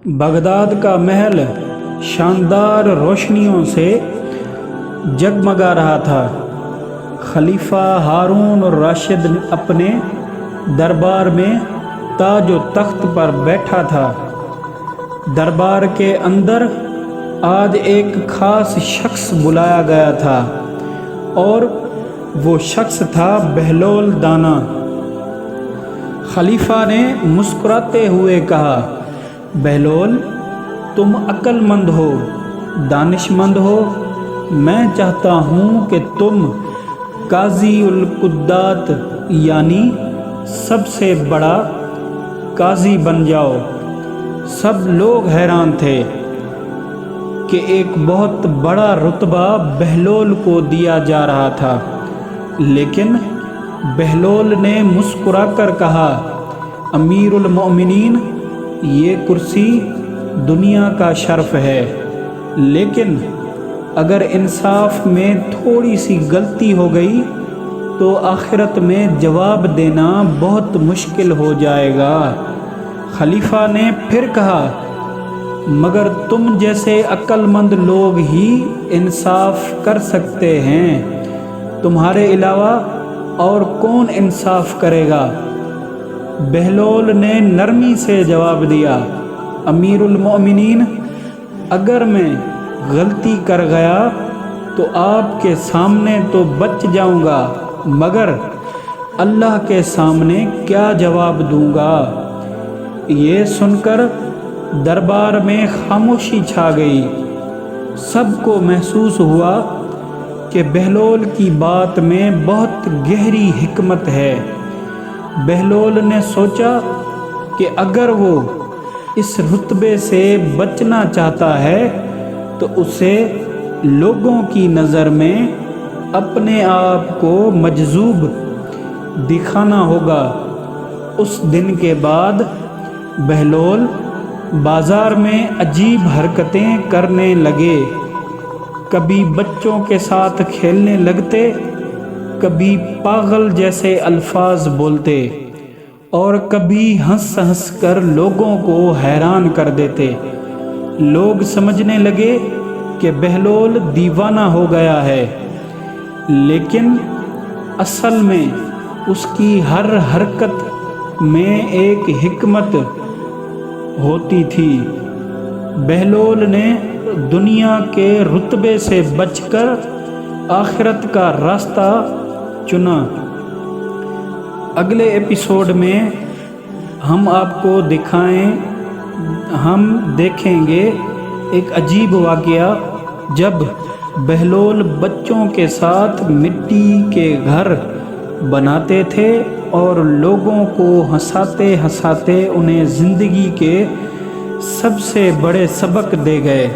Baghdad का महल शानदार रोशनियों से जगमगा रहा था। खलीफा हारून राशिद अपने दरबार में ताज व तख्त पर बैठा था। दरबार के अंदर आज एक खास शख्स बुलाया गया था और वो शख्स था बहलोल दाना। खलीफा ने मुस्कुराते हुए कहा, बहलोल, तुम अक्लमंद हो, दानिशमंद हो। मैं चाहता हूँ कि तुम काज़ी उल कुद्दात यानी सबसे बड़ा काजी बन जाओ। सब लोग हैरान थे कि एक बहुत बड़ा रुतबा बहलोल को दिया जा रहा था, लेकिन बहलोल ने मुस्कुराकर कहा, अमीरुल मोमिनीन, ये कुर्सी दुनिया का शर्फ है, लेकिन अगर इंसाफ में थोड़ी सी गलती हो गई तो आखिरत में जवाब देना बहुत मुश्किल हो जाएगा। खलीफा ने फिर कहा, मगर तुम जैसे अक्लमंद लोग ही इंसाफ कर सकते हैं, तुम्हारे अलावा और कौन इंसाफ करेगा। बहलोल ने नरमी से जवाब दिया, अमीरुल मोमिनीन, अगर मैं गलती कर गया तो आपके सामने तो बच जाऊंगा, मगर अल्लाह के सामने क्या जवाब दूंगा। ये सुनकर दरबार में खामोशी छा गई। सबको महसूस हुआ कि बहलोल की बात में बहुत गहरी हिकमत है। बहलोल ने सोचा कि अगर वो इस रुतबे से बचना चाहता है तो उसे लोगों की नज़र में अपने आप को मजजूब दिखाना होगा। उस दिन के बाद बहलोल बाज़ार में अजीब हरकतें करने लगे। कभी बच्चों के साथ खेलने लगते, कभी पागल जैसे अल्फाज बोलते और कभी हंस हंस कर लोगों को हैरान कर देते। लोग समझने लगे कि बहलोल दीवाना हो गया है, लेकिन असल में उसकी हर हरकत में एक हिकमत होती थी। बहलोल ने दुनिया के रुतबे से बचकर आखिरत का रास्ता चुना। अगले एपिसोड में हम देखेंगे एक अजीब वाक़या, जब बहलोल बच्चों के साथ मिट्टी के घर बनाते थे और लोगों को हंसाते हंसाते उन्हें ज़िंदगी के सबसे बड़े सबक दे गए।